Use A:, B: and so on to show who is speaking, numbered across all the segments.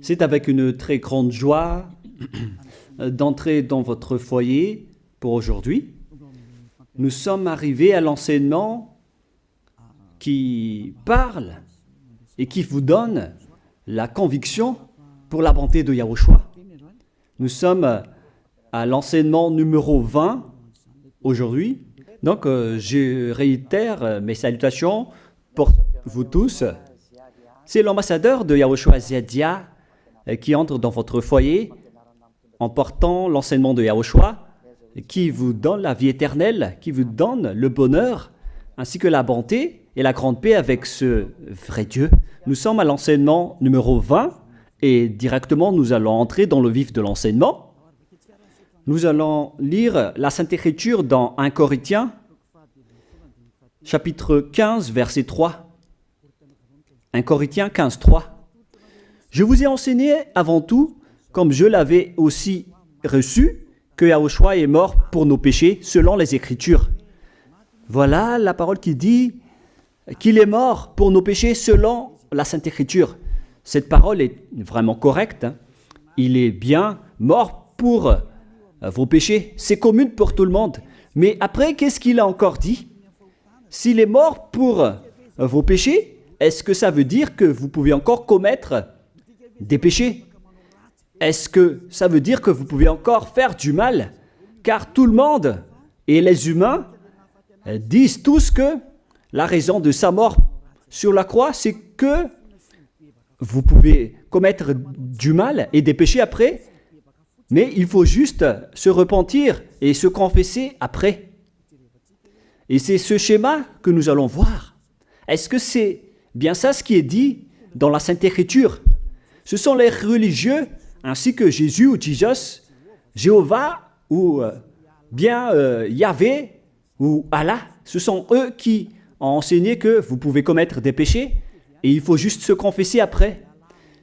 A: C'est avec une très grande joie d'entrer dans votre foyer pour aujourd'hui. Nous sommes arrivés à l'enseignement qui parle et qui vous donne la conviction pour la bonté de Yahushua. Nous sommes à l'enseignement numéro 20 aujourd'hui. Donc, je réitère mes salutations pour vous tous. C'est l'ambassadeur de Yahushua Ziadia qui entre dans votre foyer en portant l'enseignement de Yahushua qui vous donne la vie éternelle, qui vous donne le bonheur ainsi que la bonté et la grande paix avec ce vrai Dieu. Nous sommes à l'enseignement numéro 20 et directement nous allons entrer dans le vif de l'enseignement. Nous allons lire la Sainte Écriture dans 1 Corinthiens, chapitre 15, verset 3. 1 Corinthiens 15, 3. Je vous ai enseigné avant tout, comme je l'avais aussi reçu, que Yahushua est mort pour nos péchés selon les Écritures. Voilà la parole qui dit qu'il est mort pour nos péchés selon la Sainte Écriture. Cette parole est vraiment correcte. Il est bien mort pour vos péchés. C'est commun pour tout le monde. Mais après, qu'est-ce qu'il a encore dit? S'il est mort pour vos péchés, est-ce que ça veut dire que vous pouvez encore commettre des péchés? Est-ce que ça veut dire que vous pouvez encore faire du mal? Car tout le monde et les humains disent tous que la raison de sa mort sur la croix, c'est que vous pouvez commettre du mal et des péchés après, mais il faut juste se repentir et se confesser après. Et c'est ce schéma que nous allons voir. Est-ce que c'est bien ça ce qui est dit dans la Sainte Écriture? Ce sont les religieux, ainsi que Jésus ou Jesus, Jéhovah ou bien Yahvé ou Allah. Ce sont eux qui ont enseigné que vous pouvez commettre des péchés et il faut juste se confesser après.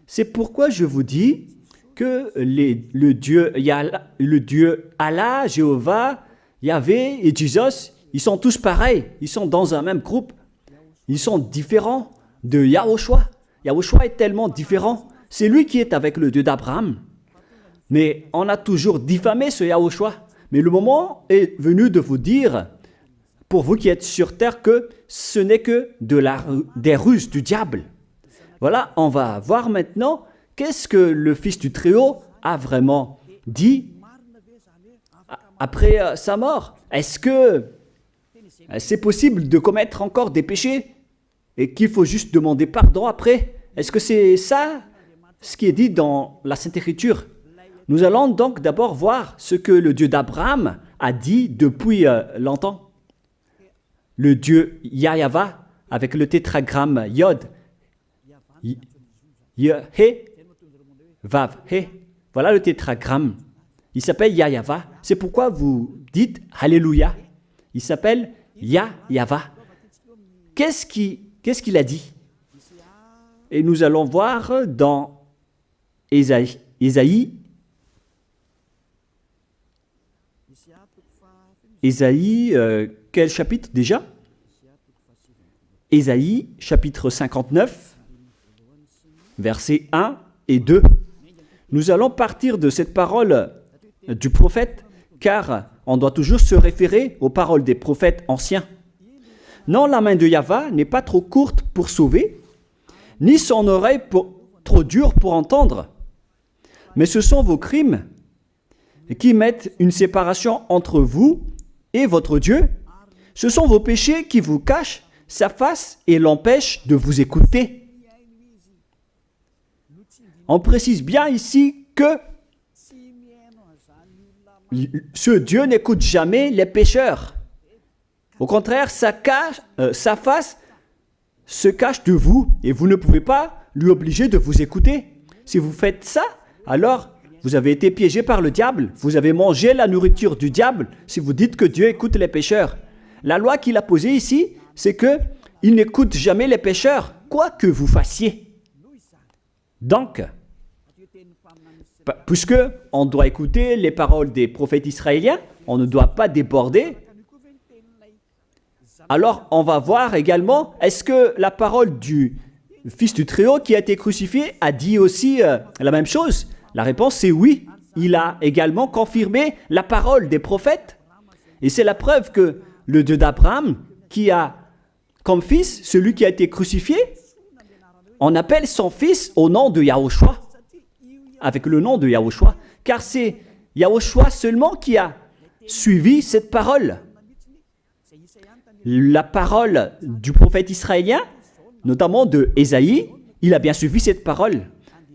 A: C'est pourquoi je vous dis que le Dieu Allah, Jéhovah, Yahvé et Jesus, ils sont tous pareils. Ils sont dans un même groupe. Ils sont différents de Yahushua. Yahushua est tellement différent. C'est lui qui est avec le Dieu d'Abraham. Mais on a toujours diffamé ce Yahushua. Mais le moment est venu de vous dire, pour vous qui êtes sur terre, que ce n'est que des ruses du diable. Voilà, on va voir maintenant qu'est-ce que le Fils du Très-Haut a vraiment dit après sa mort. Est-ce que c'est possible de commettre encore des péchés et qu'il faut juste demander pardon après? Est-ce que c'est ça ce qui est dit dans la Sainte Écriture? Nous allons donc d'abord voir ce que le Dieu d'Abraham a dit depuis longtemps. Le Dieu Yahva avec le tétragramme Yod, He, Vav, He. Voilà le tétragramme. Il s'appelle Yahva. C'est pourquoi vous dites Alléluia. Il s'appelle Yahva. Qu'est-ce qu'il a dit? Et nous allons voir dans Ésaïe, quel chapitre déjà? Ésaïe, chapitre 59, versets 1 et 2. Nous allons partir de cette parole du prophète, car on doit toujours se référer aux paroles des prophètes anciens. Non, la main de Yahva n'est pas trop courte pour sauver, ni son oreille trop dure pour entendre. Mais ce sont vos crimes qui mettent une séparation entre vous et votre Dieu. Ce sont vos péchés qui vous cachent sa face et l'empêchent de vous écouter. On précise bien ici que ce Dieu n'écoute jamais les pécheurs. Au contraire, sa face se cache de vous et vous ne pouvez pas lui obliger de vous écouter. Si vous faites ça, alors vous avez été piégé par le diable. Vous avez mangé la nourriture du diable si vous dites que Dieu écoute les pécheurs. La loi qu'il a posée ici, c'est qu'il n'écoute jamais les pécheurs, quoi que vous fassiez. Donc, puisque on doit écouter les paroles des prophètes israéliens, on ne doit pas déborder. Alors, on va voir également, est-ce que la parole du Fils du Très-Haut qui a été crucifié a dit aussi la même chose? La réponse c'est oui. Il a également confirmé la parole des prophètes. Et c'est la preuve que le Dieu d'Abraham, qui a comme fils celui qui a été crucifié, on appelle son fils au nom de Yahushua, avec le nom de Yahushua, car c'est Yahushua seulement qui a suivi cette parole. La parole du prophète israélien, notamment de Ésaïe, il a bien suivi cette parole.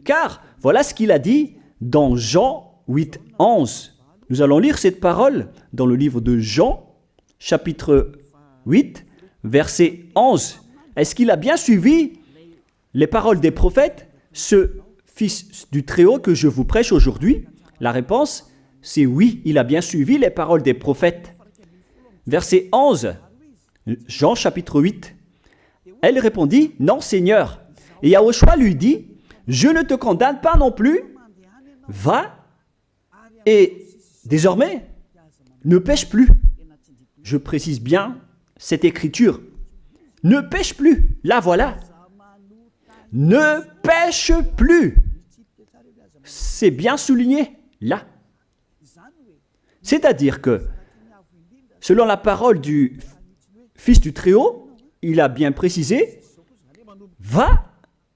A: Car voilà ce qu'il a dit dans Jean 8, 11. Nous allons lire cette parole dans le livre de Jean, chapitre 8, verset 11. Est-ce qu'il a bien suivi les paroles des prophètes, ce Fils du Très-Haut que je vous prêche aujourd'hui? La réponse, c'est oui, il a bien suivi les paroles des prophètes. Verset 11, Jean chapitre 8. Elle répondit, non Seigneur. Et Yahushua lui dit, je ne te condamne pas non plus. Va et désormais, ne pêche plus. Je précise bien cette écriture. Ne pêche plus. Là, voilà. Ne pêche plus. C'est bien souligné, là. C'est-à-dire que, selon la parole du Fils du Très-Haut, il a bien précisé, va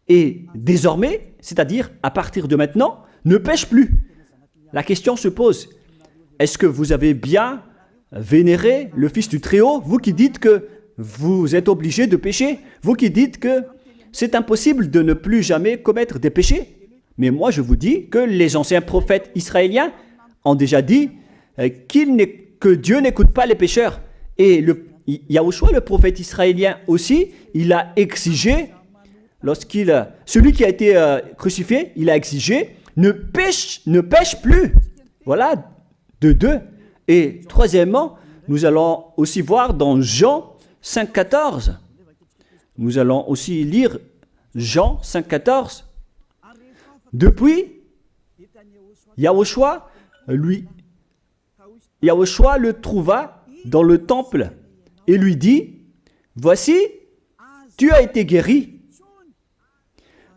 A: et désormais, c'est-à-dire à partir de maintenant, ne pêche plus. La question se pose, est-ce que vous avez bien vénéré le Fils du Très-Haut, vous qui dites que vous êtes obligé de pécher, vous qui dites que c'est impossible de ne plus jamais commettre des péchés? Mais moi je vous dis que les anciens prophètes israéliens ont déjà dit que Dieu n'écoute pas les pécheurs. Et Yahushua, le prophète israélien aussi, il a exigé, celui qui a été crucifié, il a exigé, ne pêche plus. Voilà, de deux. Et troisièmement, nous allons aussi voir dans Jean 5,14. Nous allons aussi lire Jean 5,14. Depuis, Yahushua le trouva dans le temple et lui dit, voici, tu as été guéri.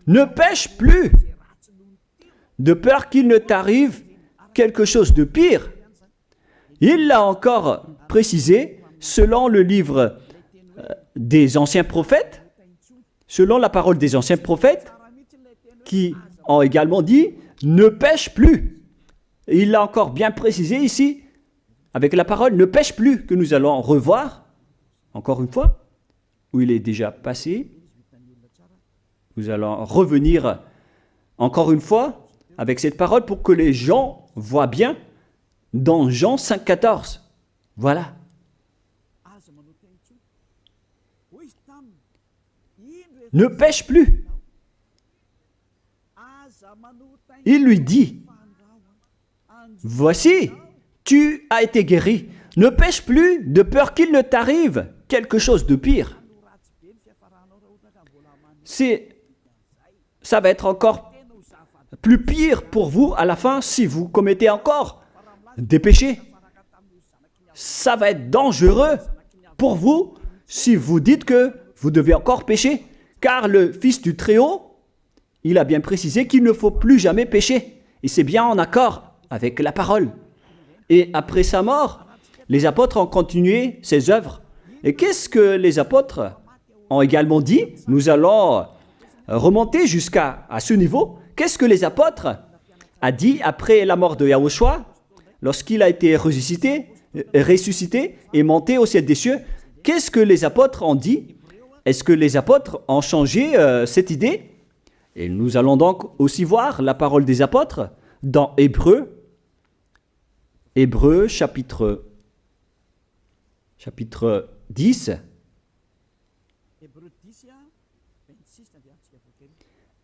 A: Ne pêche plus, de peur qu'il ne t'arrive quelque chose de pire. Il l'a encore précisé selon le livre des anciens prophètes, selon la parole des anciens prophètes, qui ont également dit « ne pêche plus ». Il l'a encore bien précisé ici, avec la parole « ne pêche plus » que nous allons revoir, encore une fois, où il est déjà passé. Nous allons revenir encore une fois avec cette parole pour que les gens voient bien dans Jean 5,14. Voilà. Ne pêche plus. Il lui dit, voici, tu as été guéri. Ne pêche plus de peur qu'il ne t'arrive quelque chose de pire. Ça va être encore plus pire pour vous à la fin si vous commettez encore des péchés. Ça va être dangereux pour vous si vous dites que vous devez encore pécher. Car le Fils du Très-Haut, il a bien précisé qu'il ne faut plus jamais pécher. Et c'est bien en accord avec la parole. Et après sa mort, les apôtres ont continué ses œuvres. Et qu'est-ce que les apôtres ont également dit? Nous allons remonter jusqu'à ce niveau. Qu'est-ce que les apôtres ont dit après la mort de Yahushua, lorsqu'il a été ressuscité et monté au ciel des cieux? Qu'est-ce que les apôtres ont dit? Est-ce que les apôtres ont changé cette idée? Et nous allons donc aussi voir la parole des apôtres dans Hébreux chapitre 10.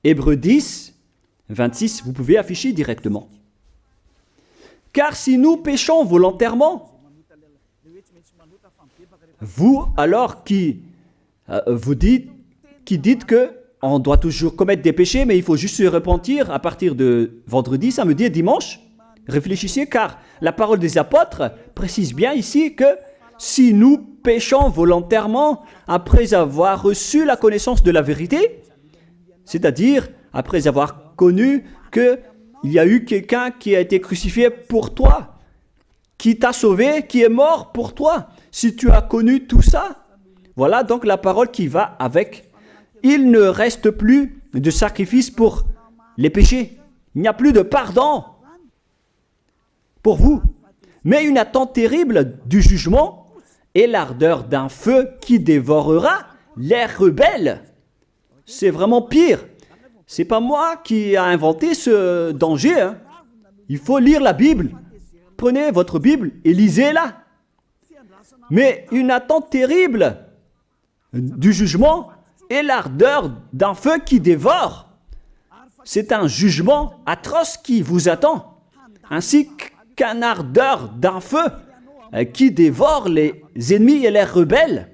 A: Hébreux 10, 26, vous pouvez afficher directement. Car si nous péchons volontairement, vous alors qui dites que on doit toujours commettre des péchés, mais il faut juste se repentir à partir de vendredi, samedi et dimanche. Réfléchissez, car la parole des apôtres précise bien ici que si nous péchons volontairement après avoir reçu la connaissance de la vérité, C'est-à-dire, après avoir connu qu'il y a eu quelqu'un qui a été crucifié pour toi, qui t'a sauvé, qui est mort pour toi. Si tu as connu tout ça, voilà donc la parole qui va avec. Il ne reste plus de sacrifice pour les péchés. Il n'y a plus de pardon pour vous. Mais une attente terrible du jugement et l'ardeur d'un feu qui dévorera les rebelles. C'est vraiment pire. C'est pas moi qui ai inventé ce danger. Hein. Il faut lire la Bible. Prenez votre Bible et lisez-la. Mais une attente terrible du jugement et l'ardeur d'un feu qui dévore. C'est un jugement atroce qui vous attend, ainsi qu'un ardeur d'un feu qui dévore les ennemis et les rebelles.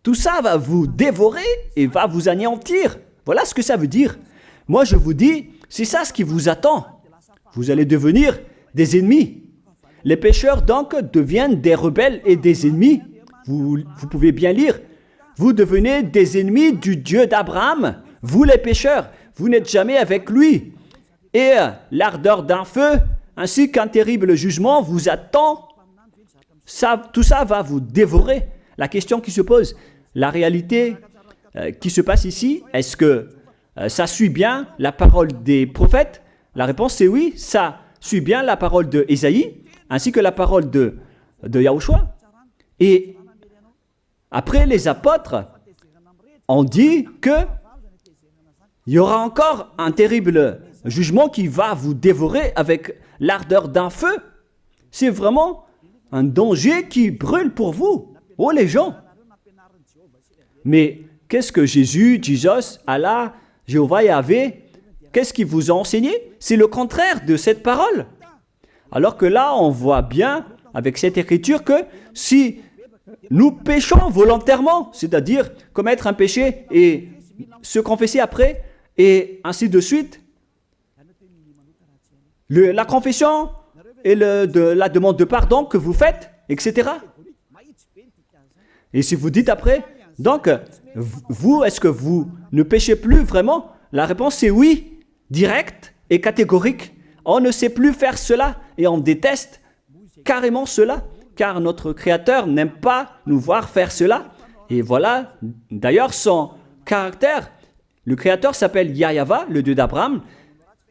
A: Tout ça va vous dévorer et va vous anéantir. Voilà ce que ça veut dire. Moi, je vous dis, c'est ça ce qui vous attend. Vous allez devenir des ennemis. Les pécheurs, donc, deviennent des rebelles et des ennemis. Vous pouvez bien lire. Vous devenez des ennemis du Dieu d'Abraham. Vous, les pécheurs, vous n'êtes jamais avec lui. Et l'ardeur d'un feu, ainsi qu'un terrible jugement, vous attend. Tout ça va vous dévorer. La question qui se pose, la réalité qui se passe ici, est-ce que ça suit bien la parole des prophètes? La réponse c'est oui, ça suit bien la parole de Ésaïe, ainsi que la parole de Yahushua. Et après, les apôtres ont dit qu'il y aura encore un terrible jugement qui va vous dévorer avec l'ardeur d'un feu. C'est vraiment un danger qui brûle pour vous. Oh les gens! Mais qu'est-ce que Jésus, Allah, Jéhovah Yahvé, qu'est-ce qu'il vous a enseigné? C'est le contraire de cette parole. Alors que là, on voit bien avec cette écriture que si nous péchons volontairement, c'est-à-dire commettre un péché et se confesser après, et ainsi de suite, la confession et la demande de pardon que vous faites, etc. Et si vous dites après, donc, vous, est-ce que vous ne péchez plus vraiment? La réponse est oui, directe et catégorique. On ne sait plus faire cela et on déteste carrément cela, car notre Créateur n'aime pas nous voir faire cela. Et voilà, d'ailleurs, son caractère. Le Créateur s'appelle Yahweh, le Dieu d'Abraham.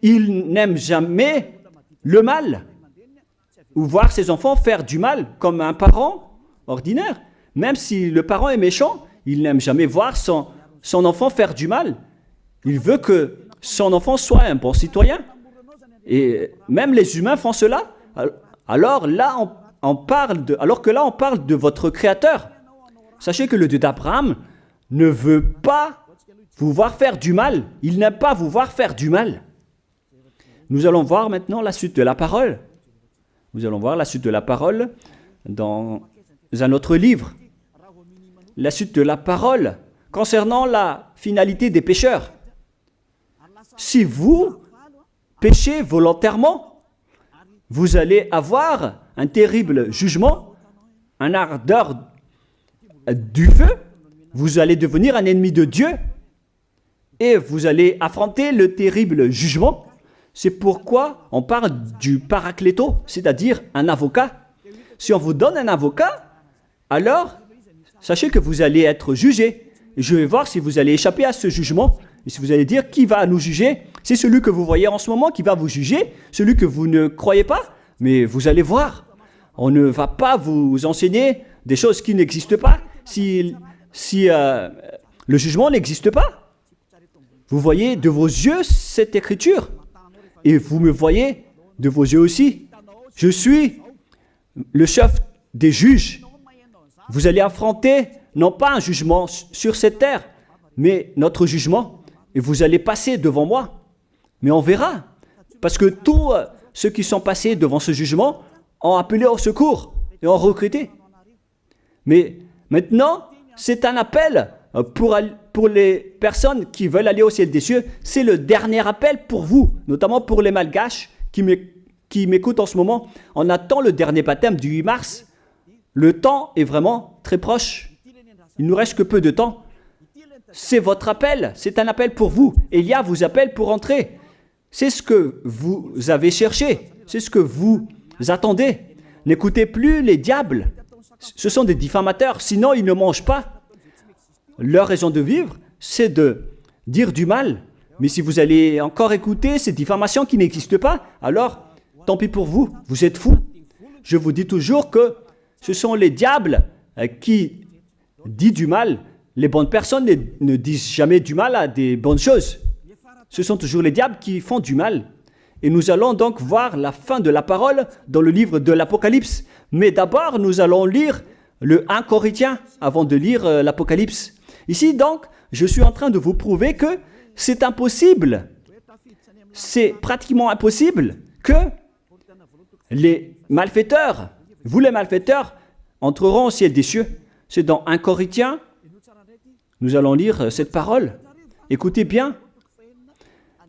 A: Il n'aime jamais le mal ou voir ses enfants faire du mal comme un parent ordinaire. Même si le parent est méchant, il n'aime jamais voir son enfant faire du mal. Il veut que son enfant soit un bon citoyen. Et même les humains font cela. Alors que là, on parle de votre Créateur. Sachez que le Dieu d'Abraham ne veut pas vous voir faire du mal. Il n'aime pas vous voir faire du mal. Nous allons voir maintenant la suite de la parole. Nous allons voir la suite de la parole dans un autre livre. La suite de la parole concernant la finalité des pécheurs. Si vous péchez volontairement, vous allez avoir un terrible jugement, un ardeur du feu, vous allez devenir un ennemi de Dieu et vous allez affronter le terrible jugement. C'est pourquoi on parle du paracléto, c'est-à-dire un avocat. Si on vous donne un avocat, alors sachez que vous allez être jugé. Je vais voir si vous allez échapper à ce jugement. Et si vous allez dire qui va nous juger, c'est celui que vous voyez en ce moment qui va vous juger, celui que vous ne croyez pas, mais vous allez voir. On ne va pas vous enseigner des choses qui n'existent pas si le jugement n'existe pas. Vous voyez de vos yeux cette écriture et vous me voyez de vos yeux aussi. Je suis le chef des juges. Vous allez affronter non pas un jugement sur cette terre, mais notre jugement. Et vous allez passer devant moi. Mais on verra. Parce que tous ceux qui sont passés devant ce jugement ont appelé au secours et ont recruté. Mais maintenant, c'est un appel pour les personnes qui veulent aller au ciel des cieux. C'est le dernier appel pour vous, notamment pour les malgaches qui m'écoutent en ce moment. On attend le dernier baptême du 8 mars. Le temps est vraiment très proche. Il ne nous reste que peu de temps. c'est votre appel, c'est un appel pour vous. Élia vous appelle pour entrer. C'est ce que vous avez cherché, c'est ce que vous attendez. N'écoutez plus les diables, ce sont des diffamateurs, sinon ils ne mangent pas. Leur raison de vivre, c'est de dire du mal. Mais si vous allez encore écouter ces diffamations qui n'existent pas, alors tant pis pour vous, vous êtes fous. Je vous dis toujours que ce sont les diables qui disent du mal. Les bonnes personnes ne disent jamais du mal à des bonnes choses. Ce sont toujours les diables qui font du mal. Et nous allons donc voir la fin de la parole dans le livre de l'Apocalypse. Mais d'abord, nous allons lire le 1 Corinthiens avant de lire l'Apocalypse. Ici donc, je suis en train de vous prouver que c'est impossible. C'est pratiquement impossible que les malfaiteurs, vous les malfaiteurs, entreront au ciel des cieux. C'est dans 1 Corinthiens, nous allons lire cette parole. Écoutez bien.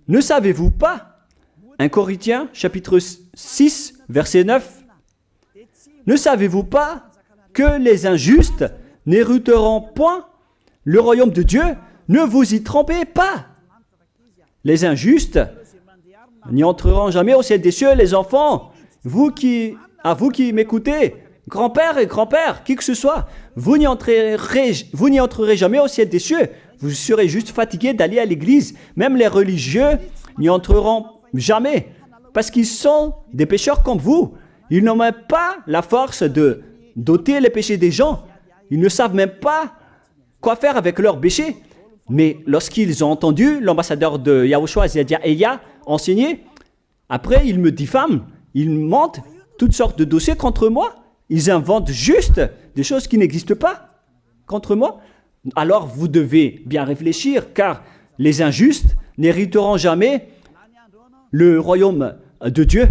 A: Ne savez-vous pas, 1 Corinthiens, chapitre 6, verset 9, ne savez-vous pas que les injustes n'hériteront point le royaume de Dieu? Ne vous y trompez pas. Les injustes n'y entreront jamais au ciel des cieux, les enfants. À vous qui m'écoutez, grand-père et grand-père, qui que ce soit, vous n'y entrerez jamais au ciel des cieux. Vous serez juste fatigué d'aller à l'église. Même les religieux n'y entreront jamais parce qu'ils sont des pécheurs comme vous. Ils n'ont même pas la force de d'ôter les péchés des gens. Ils ne savent même pas quoi faire avec leurs péchés. Mais lorsqu'ils ont entendu l'ambassadeur de Yahushua, c'est-à-dire Elia, enseigner, après ils me diffament, ils mentent toutes sortes de dossiers contre moi. Ils inventent juste des choses qui n'existent pas contre moi. Alors vous devez bien réfléchir, car les injustes n'hériteront jamais le royaume de Dieu.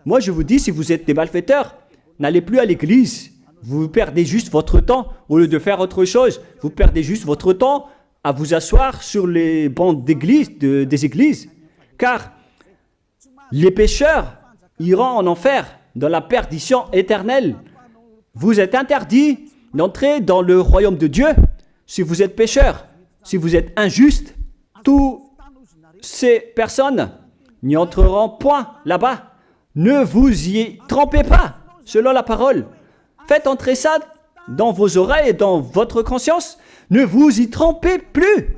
A: Moi je vous dis, si vous êtes des malfaiteurs, n'allez plus à l'église. Vous perdez juste votre temps au lieu de faire autre chose. Vous perdez juste votre temps à vous asseoir sur les bancs d'église, des églises. Car les pécheurs iront en enfer, dans la perdition éternelle. Vous êtes interdit d'entrer dans le royaume de Dieu si vous êtes pécheur, si vous êtes injuste. Toutes ces personnes n'y entreront point là-bas. Ne vous y trompez pas, selon la parole. Faites entrer ça dans vos oreilles et dans votre conscience. Ne vous y trompez plus.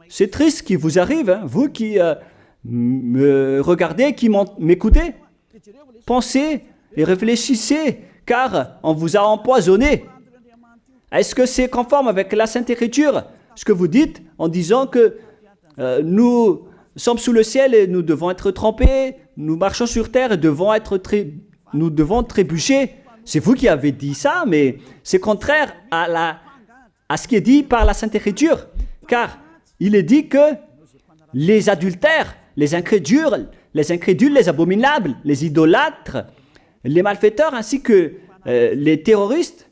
A: C'est triste ce qui vous arrive, hein, vous qui me regardez, qui m'écoutez. Pensez et réfléchissez, car on vous a empoisonné. Est-ce que c'est conforme avec la Sainte Écriture, ce que vous dites en disant que nous sommes sous le ciel et nous devons être trempés, nous marchons sur terre et nous devons trébucher? C'est vous qui avez dit ça, mais c'est contraire à ce qui est dit par la Sainte Écriture, car il est dit que les adultères, les incrédules, les abominables, les idolâtres, les malfaiteurs ainsi que les terroristes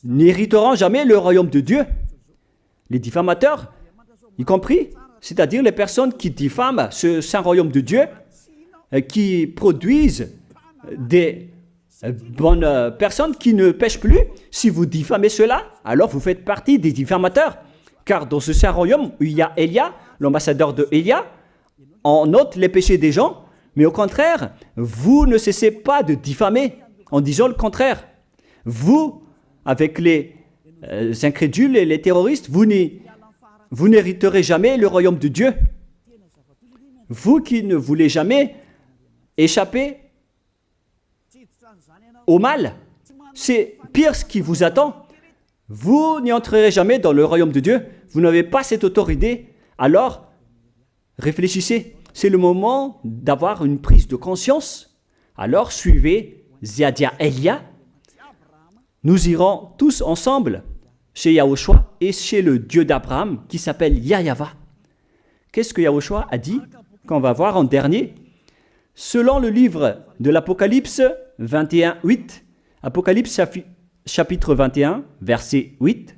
A: n'hériteront jamais le royaume de Dieu. Les diffamateurs, y compris, c'est-à-dire les personnes qui diffament ce saint royaume de Dieu, qui produisent des bonnes personnes qui ne pêchent plus. Si vous diffamez cela, alors vous faites partie des diffamateurs. Car dans ce saint royaume où il y a Elia, l'ambassadeur de Elia, on note les péchés des gens, mais au contraire, vous ne cessez pas de diffamer en disant le contraire. Vous, avec les incrédules et les terroristes, vous n'hériterez jamais le royaume de Dieu. Vous qui ne voulez jamais échapper au mal, c'est pire ce qui vous attend. Vous n'y entrerez jamais dans le royaume de Dieu. Vous n'avez pas cette autorité. Alors, réfléchissez. C'est le moment d'avoir une prise de conscience. Alors, suivez Ziadia Elia. Nous irons tous ensemble chez Yahushua et chez le Dieu d'Abraham qui s'appelle Yahweh. Qu'est-ce que Yahushua a dit qu'on va voir en dernier? Selon le livre de l'Apocalypse 21, 8, Apocalypse chapitre 21, verset 8.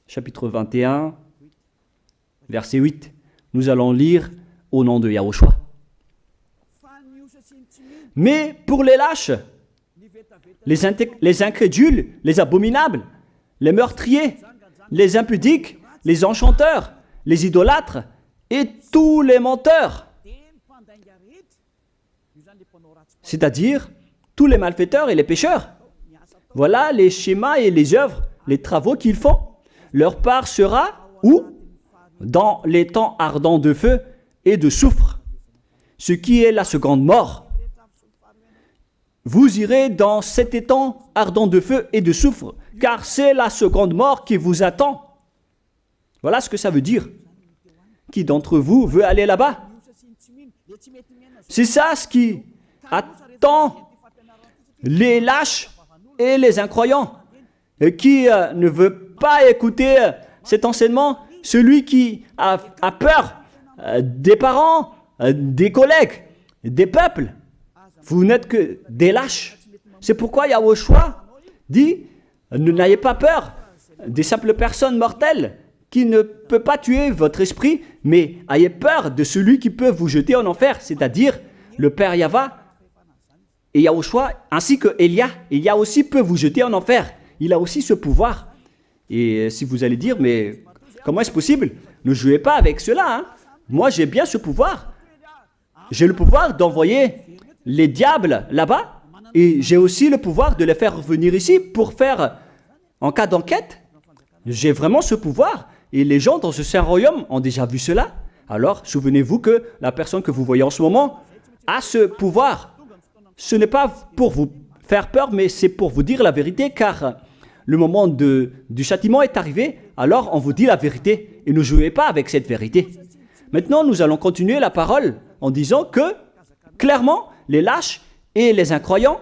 A: Chapitre 21, verset 8. Nous allons lire au nom de Yahushua. Mais pour les lâches, les incrédules, les abominables, les meurtriers, les impudiques, les enchanteurs, les idolâtres et tous les menteurs. C'est-à-dire tous les malfaiteurs et les pécheurs. Voilà les schémas et les œuvres, les travaux qu'ils font. Leur part sera où? Dans les temps ardents de feu et de soufre, ce qui est la seconde mort. Vous irez dans cet étang ardent de feu et de soufre, car c'est la seconde mort qui vous attend. Voilà ce que ça veut dire. Qui d'entre vous veut aller là-bas? C'est ça ce qui attend les lâches et les incroyants. Et qui ne veut pas écouter cet enseignement, celui qui a peur des parents, des collègues, des peuples. Vous n'êtes que des lâches. C'est pourquoi Yahushua dit, ne n'ayez pas peur des simples personnes mortelles qui ne peut pas tuer votre esprit, mais ayez peur de celui qui peut vous jeter en enfer, c'est-à-dire le Père Yahva et Yahushua, ainsi que Elia. Elia aussi peut vous jeter en enfer. Il a aussi ce pouvoir. Et si vous allez dire, mais comment est-ce possible? Ne jouez pas avec cela. Hein? Moi, j'ai bien ce pouvoir. J'ai le pouvoir d'envoyer les diables là-bas. Et j'ai aussi le pouvoir de les faire revenir ici pour faire, en cas d'enquête. J'ai vraiment ce pouvoir. Et les gens dans ce saint royaume ont déjà vu cela. Alors, souvenez-vous que la personne que vous voyez en ce moment a ce pouvoir. Ce n'est pas pour vous faire peur, mais c'est pour vous dire la vérité, car le moment du châtiment est arrivé, alors on vous dit la vérité, et ne jouez pas avec cette vérité. Maintenant, nous allons continuer la parole en disant que, clairement, les lâches et les incroyants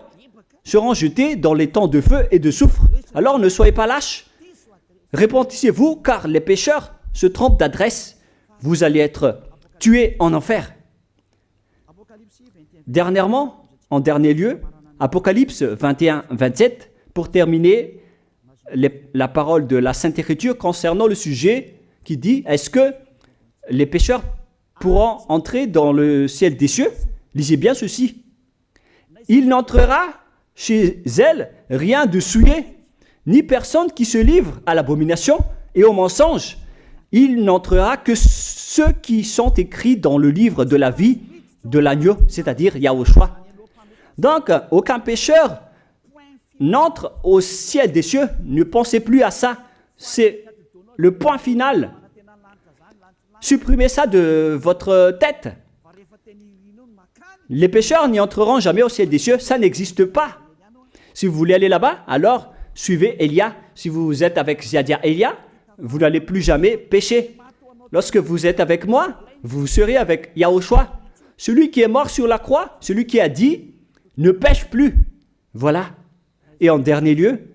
A: seront jetés dans les temps de feu et de soufre. Alors ne soyez pas lâches, repentissez-vous, car les pécheurs se trompent d'adresse. Vous allez être tués en enfer. Dernièrement, en dernier lieu, Apocalypse 21-27, pour terminer la parole de la Sainte Écriture concernant le sujet qui dit, est-ce que les pécheurs pourront entrer dans le ciel des cieux? Lisez bien ceci. Il n'entrera chez elle rien de souillé, ni personne qui se livre à l'abomination et au mensonge. Il n'entrera que ceux qui sont écrits dans le livre de la vie de l'agneau, c'est-à-dire Yahushua. Donc, aucun pécheur n'entre au ciel des cieux. Ne pensez plus à ça. C'est le point final. Supprimez ça de votre tête. Les pécheurs n'y entreront jamais au ciel des cieux. Ça n'existe pas. Si vous voulez aller là-bas, alors suivez Elia. Si vous êtes avec Ziadia Elia, vous n'allez plus jamais pécher. Lorsque vous êtes avec moi, vous serez avec Yahushua. Celui qui est mort sur la croix, celui qui a dit, ne pêche plus. Voilà. Et en dernier lieu,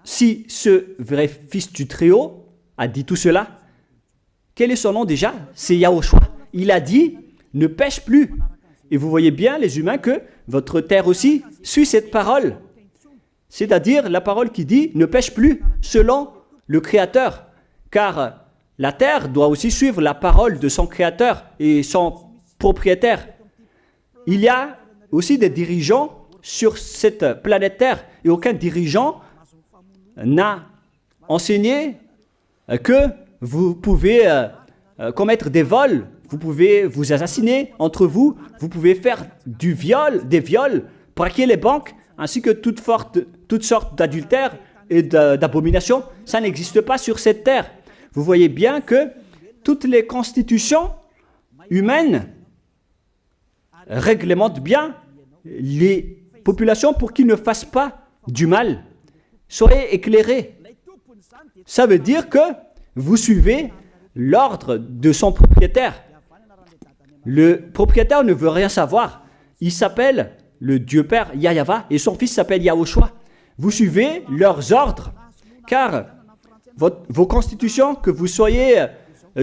A: si ce vrai fils du Très-Haut a dit tout cela, quel est son nom déjà? C'est Yahushua. Il a dit, ne pêche plus. Et vous voyez bien, les humains, que votre terre aussi suit cette parole. C'est-à-dire la parole qui dit, ne pêche plus, selon le Créateur. Car la terre doit aussi suivre la parole de son Créateur et son propriétaire. Il y a aussi des dirigeants sur cette planète Terre et aucun dirigeant n'a enseigné que vous pouvez commettre des vols, vous pouvez vous assassiner entre vous, vous pouvez faire des viols, braquer les banques, ainsi que toutes sortes d'adultères et d'abominations. Ça n'existe pas sur cette terre. Vous voyez bien que toutes les constitutions humaines réglementent bien les populations pour qu'ils ne fassent pas du mal. Soyez éclairés. Ça veut dire que vous suivez l'ordre de son propriétaire. Le propriétaire ne veut rien savoir. Il s'appelle le Dieu Père Yahva et son fils s'appelle Yahushua. Vous suivez leurs ordres, car vos constitutions, que vous soyez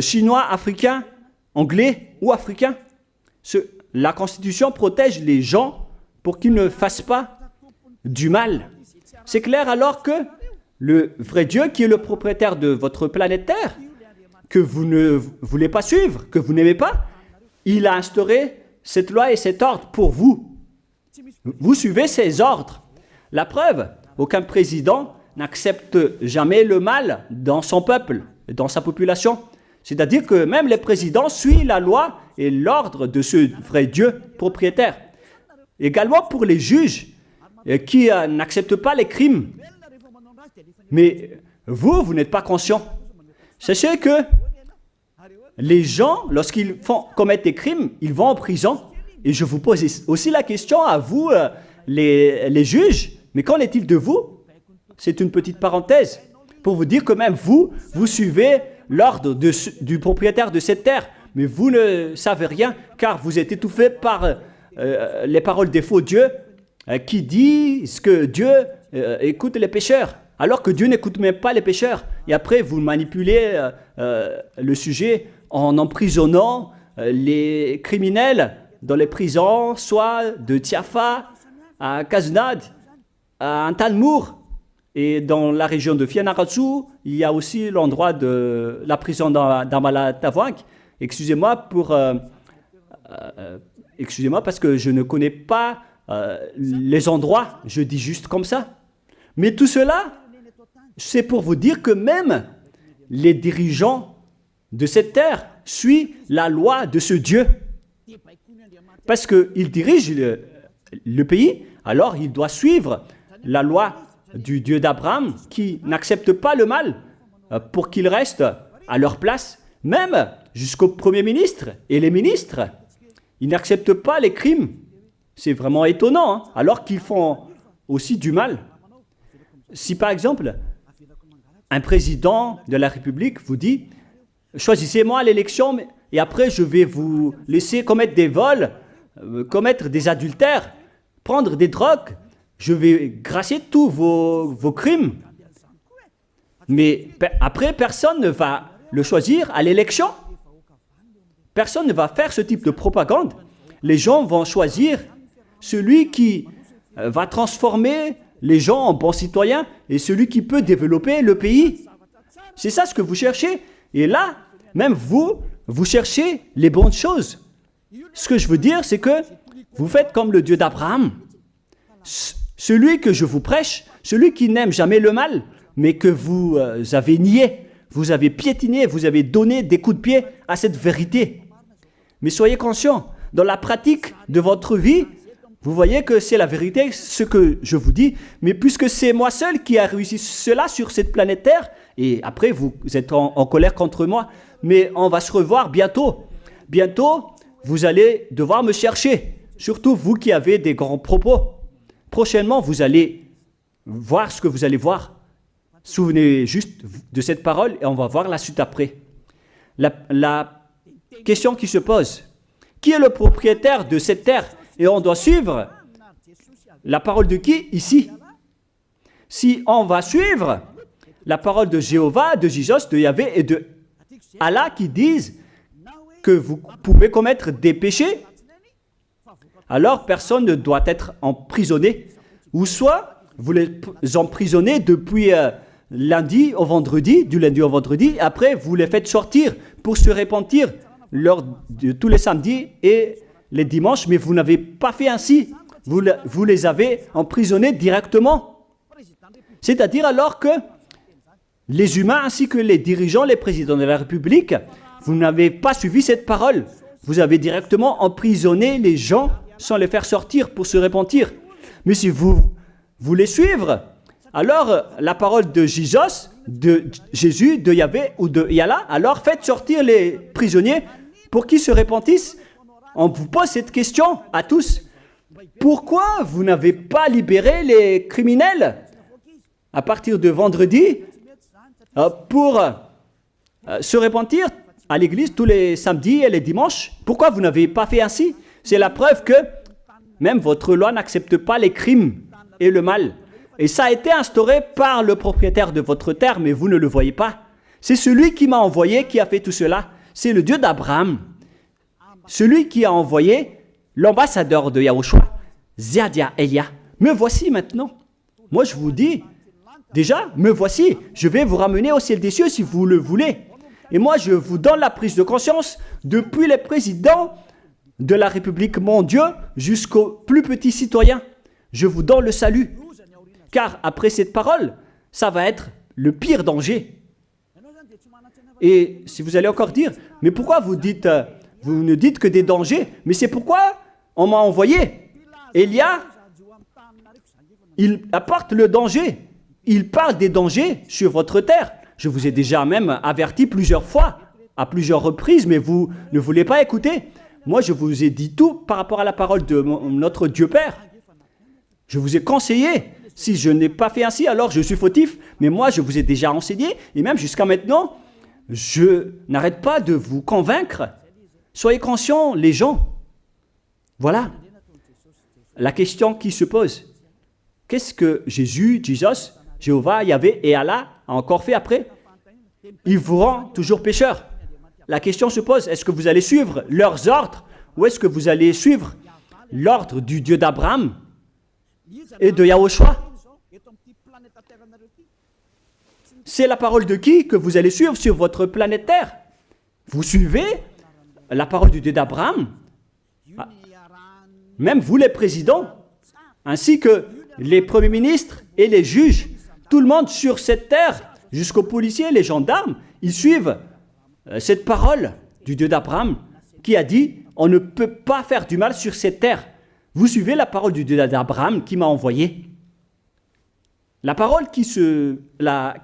A: chinois, africain, anglais ou africain, la constitution protège les gens pour qu'ils ne fassent pas du mal. C'est clair alors que le vrai Dieu, qui est le propriétaire de votre planète Terre, que vous ne voulez pas suivre, que vous n'aimez pas, il a instauré cette loi et cet ordre pour vous. Vous suivez ces ordres. La preuve, aucun président n'accepte jamais le mal dans son peuple, dans sa population. C'est-à-dire que même les présidents suivent la loi et l'ordre de ce vrai Dieu propriétaire. Également pour les juges qui n'acceptent pas les crimes. Mais vous n'êtes pas conscient. Sachez que les gens, lorsqu'ils commettent des crimes, ils vont en prison. Et je vous pose aussi la question à vous, les juges, mais qu'en est-il de vous? C'est une petite parenthèse pour vous dire que même vous suivez l'ordre du propriétaire de cette terre, mais vous ne savez rien car vous êtes étouffé par les paroles des faux dieux qui disent que Dieu écoute les pécheurs, alors que Dieu n'écoute même pas les pécheurs. Et après, vous manipulez le sujet en emprisonnant les criminels dans les prisons, soit de Tiafa à Kaznad, à Antalmour. Et dans la région de Fianarantsoa, il y a aussi l'endroit de la prison d'Amala-Tavoink. Excusez-moi parce que je ne connais pas les endroits, je dis juste comme ça. Mais tout cela, c'est pour vous dire que même les dirigeants de cette terre suivent la loi de ce Dieu. Parce qu'il dirige le pays, alors il doit suivre la loi du Dieu d'Abraham qui n'accepte pas le mal pour qu'ils restent à leur place, même jusqu'au Premier ministre et les ministres. Ils n'acceptent pas les crimes. C'est vraiment étonnant, hein, alors qu'ils font aussi du mal. Si par exemple, un président de la République vous dit « Choisissez-moi à l'élection et après je vais vous laisser commettre des vols, commettre des adultères, prendre des drogues, je vais grâcer tous vos crimes. » Mais après, personne ne va le choisir à l'élection. Personne ne va faire ce type de propagande. Les gens vont choisir celui qui va transformer les gens en bons citoyens et celui qui peut développer le pays. C'est ça ce que vous cherchez. Et là, même vous cherchez les bonnes choses. Ce que je veux dire, c'est que vous faites comme le Dieu d'Abraham. Celui que je vous prêche, celui qui n'aime jamais le mal, mais que vous avez nié, vous avez piétiné, vous avez donné des coups de pied à cette vérité. Mais soyez conscients, dans la pratique de votre vie, vous voyez que c'est la vérité, ce que je vous dis, mais puisque c'est moi seul qui a réussi cela sur cette planète Terre, et après vous êtes en colère contre moi, mais on va se revoir bientôt. Bientôt, vous allez devoir me chercher, surtout vous qui avez des grands propos. Prochainement, vous allez voir ce que vous allez voir. Souvenez juste de cette parole et on va voir la suite après. La question qui se pose, qui est le propriétaire de cette terre? Et on doit suivre la parole de qui ici? Si on va suivre la parole de Jéhovah, de Jésus, de Yahvé et de Allah qui disent que vous pouvez commettre des péchés, alors personne ne doit être emprisonné. Ou soit vous les emprisonnez depuis lundi au vendredi, du lundi au vendredi, après vous les faites sortir pour se repentir lors de tous les samedis et les dimanches, mais vous n'avez pas fait ainsi. Vous les avez emprisonnés directement. C'est-à-dire alors que les humains ainsi que les dirigeants, les présidents de la République, vous n'avez pas suivi cette parole. Vous avez directement emprisonné les gens sans les faire sortir pour se repentir. Mais si vous voulez suivre, alors la parole de Jésus, de Yahvé ou de Yallah, alors faites sortir les prisonniers pour qu'ils se repentissent. On vous pose cette question à tous. Pourquoi vous n'avez pas libéré les criminels à partir de vendredi pour se repentir à l'église tous les samedis et les dimanches? Pourquoi vous n'avez pas fait ainsi? C'est la preuve que même votre loi n'accepte pas les crimes et le mal. Et ça a été instauré par le propriétaire de votre terre, mais vous ne le voyez pas. C'est celui qui m'a envoyé qui a fait tout cela. C'est le Dieu d'Abraham. Celui qui a envoyé l'ambassadeur de Yahushua, Ziadia Elia. Me voici maintenant. Moi je vous dis, déjà, me voici. Je vais vous ramener au ciel des cieux si vous le voulez. Et moi je vous donne la prise de conscience depuis les présidents de la République, mon Dieu, jusqu'aux plus petits citoyens. Je vous donne le salut. Car après cette parole, ça va être le pire danger. Et si vous allez encore dire, mais pourquoi vous ne dites que des dangers? Mais c'est pourquoi on m'a envoyé. Élia, il apporte le danger. Il parle des dangers sur votre terre. Je vous ai déjà même averti plusieurs fois, à plusieurs reprises, mais vous ne voulez pas écouter. Moi, je vous ai dit tout par rapport à la parole de notre Dieu Père. Je vous ai conseillé. Si je n'ai pas fait ainsi, alors je suis fautif. Mais moi, je vous ai déjà enseigné. Et même jusqu'à maintenant, je n'arrête pas de vous convaincre. Soyez conscients, les gens. Voilà la question qui se pose. Qu'est-ce que Jésus, Jéhovah, Yahvé et Allah a encore fait après? Il vous rend toujours pécheur. La question se pose, est-ce que vous allez suivre leurs ordres ou est-ce que vous allez suivre l'ordre du Dieu d'Abraham et de Yahushua? C'est la parole de qui que vous allez suivre sur votre planète Terre? Vous suivez la parole du Dieu d'Abraham? Même vous les présidents, ainsi que les premiers ministres et les juges, tout le monde sur cette terre, jusqu'aux policiers, les gendarmes, ils suivent cette parole du Dieu d'Abraham qui a dit, on ne peut pas faire du mal sur cette terre. Vous suivez la parole du Dieu d'Abraham qui m'a envoyé. La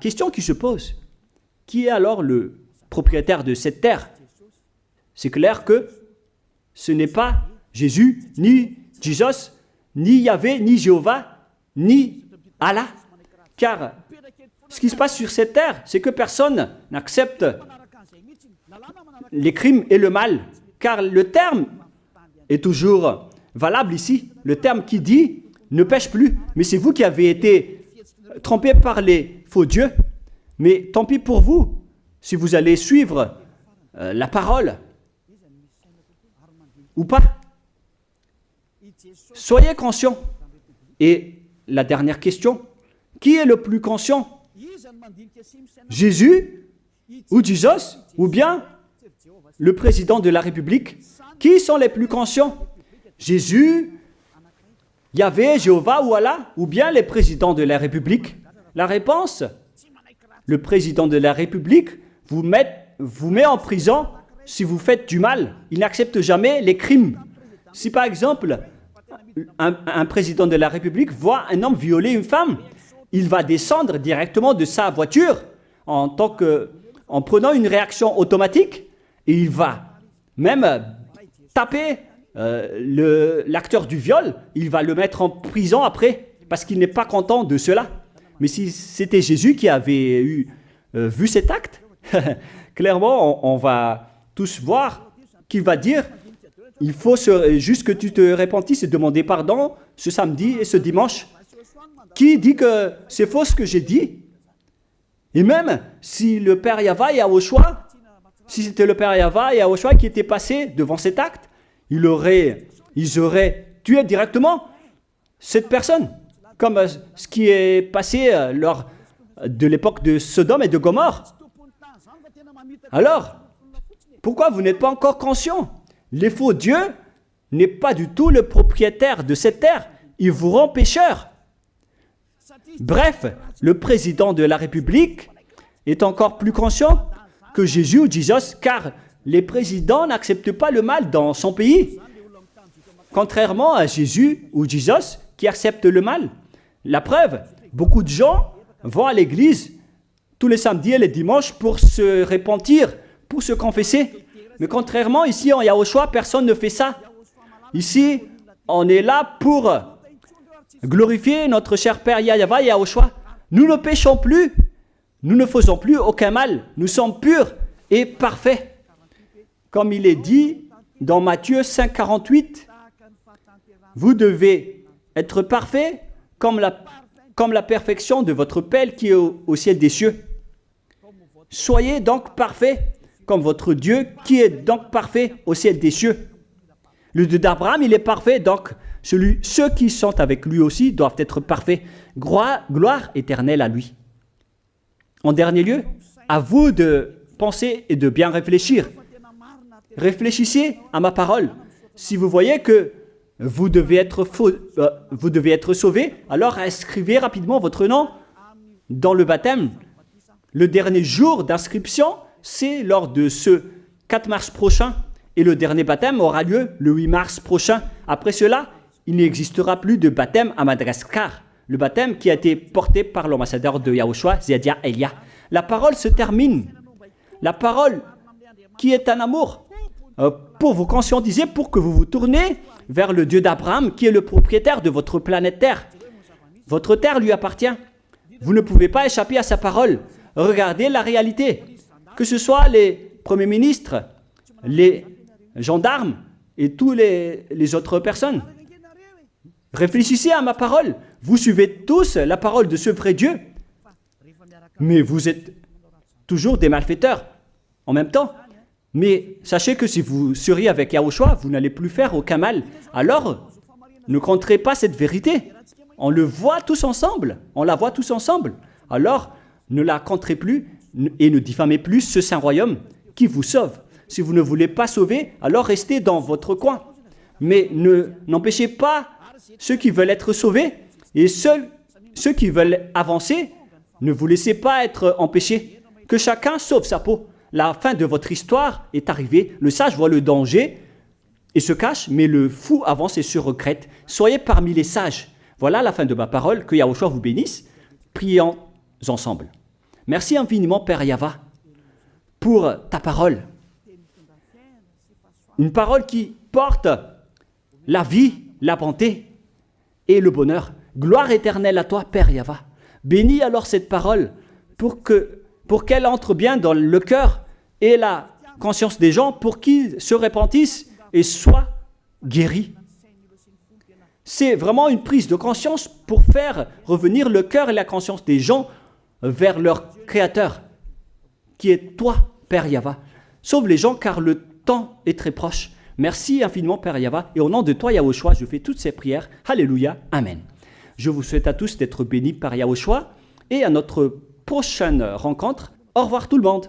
A: question qui se pose, qui est alors le propriétaire de cette terre? C'est clair que ce n'est pas Jésus, ni Jesus, ni Yahvé, ni Jéhovah, ni Allah. Car ce qui se passe sur cette terre, c'est que personne n'accepte les crimes et le mal. Car le terme est toujours valable ici. Le terme qui dit « ne pêche plus ». Mais c'est vous qui avez été trompés par les faux dieux. Mais tant pis pour vous, si vous allez suivre la parole ou pas. Soyez conscients. Et la dernière question, qui est le plus conscient? Jésus ou Jesus ou bien le président de la République? Qui sont les plus conscients? Jésus, Yahvé, Jéhovah ou Allah ou bien les présidents de la République? La réponse, le président de la République vous met en prison si vous faites du mal. Il n'accepte jamais les crimes. Si par exemple, un président de la République voit un homme violer une femme, il va descendre directement de sa voiture en prenant une réaction automatique et il va même taper l'acteur du viol, il va le mettre en prison après parce qu'il n'est pas content de cela. Mais si c'était Jésus qui avait vu cet acte, clairement on va tous voir qu'il va dire il faut juste que tu te repentisses et demander pardon ce samedi et ce dimanche. Qui dit que c'est faux ce que j'ai dit? Et même si le Père Yahvé et Yahushua, si c'était le Père Yahvé et Yahushua qui étaient passés devant cet acte, ils auraient tué directement cette personne, comme ce qui est passé lors de l'époque de Sodome et de Gomorrhe. Alors, pourquoi vous n'êtes pas encore conscient? Les faux dieux n'est pas du tout le propriétaire de cette terre. Il vous rend pécheur. Bref, le président de la République est encore plus conscient que Jésus ou Jesus, car les présidents n'acceptent pas le mal dans son pays. Contrairement à Jésus ou Jesus qui acceptent le mal. La preuve, beaucoup de gens vont à l'église tous les samedis et les dimanches pour se repentir, pour se confesser. Mais contrairement, ici en Yahushua, personne ne fait ça. Ici, on est là pour glorifier notre cher Père Yahvé et Yahushua. Nous ne péchons plus, nous ne faisons plus aucun mal. Nous sommes purs et parfaits. Comme il est dit dans Matthieu 5, 48, vous devez être parfaits comme la perfection de votre Père qui est au ciel des cieux. Soyez donc parfaits comme votre Dieu qui est donc parfait au ciel des cieux. Le Dieu d'Abraham, il est parfait, donc ceux qui sont avec lui aussi doivent être parfaits. Gloire éternelle à lui. En dernier lieu, à vous de penser et de bien réfléchir. Réfléchissez à ma parole. Si vous voyez que vous devez être sauvés, alors inscrivez rapidement votre nom dans le baptême, le dernier jour d'inscription, c'est lors de ce 4 mars prochain. Et le dernier baptême aura lieu le 8 mars prochain. Après cela, il n'existera plus de baptême à Madagascar. Le baptême qui a été porté par l'ambassadeur de Yahushua, Ziadia Elia. La parole se termine. La parole qui est un amour pour vous conscientiser, pour que vous vous tournez vers le Dieu d'Abraham qui est le propriétaire de votre planète Terre. Votre terre lui appartient. Vous ne pouvez pas échapper à sa parole. Regardez la réalité. Que ce soit les premiers ministres, les gendarmes et toutes les autres personnes. Réfléchissez à ma parole. Vous suivez tous la parole de ce vrai Dieu. Mais vous êtes toujours des malfaiteurs en même temps. Mais sachez que si vous seriez avec Yahushua, vous n'allez plus faire aucun mal. Alors, ne compterez pas cette vérité. On le voit tous ensemble. On la voit tous ensemble. Alors, ne la compterez plus et ne diffamez plus ce saint royaume qui vous sauve. Si vous ne voulez pas sauver, alors restez dans votre coin. Mais n'empêchez pas ceux qui veulent être sauvés et ceux qui veulent avancer, ne vous laissez pas être empêchés. Que chacun sauve sa peau. La fin de votre histoire est arrivée. Le sage voit le danger et se cache, mais le fou avance et se regrette. Soyez parmi les sages. Voilà la fin de ma parole. Que Yahushua vous bénisse. Prions ensemble. Merci infiniment, Père Yahva, pour ta parole. Une parole qui porte la vie, la bonté et le bonheur. Gloire éternelle à toi, Père Yahva. Bénis alors cette parole pour qu'elle entre bien dans le cœur et la conscience des gens, pour qu'ils se repentissent et soient guéris. C'est vraiment une prise de conscience pour faire revenir le cœur et la conscience des gens vers leur Créateur, qui est toi, Père Yahva. Sauve les gens, car le temps est très proche. Merci infiniment, Père Yahva, et au nom de toi, Yahushua, je fais toutes ces prières. Alléluia, Amen. Je vous souhaite à tous d'être bénis par Yahushua, et à notre prochaine rencontre. Au revoir tout le monde.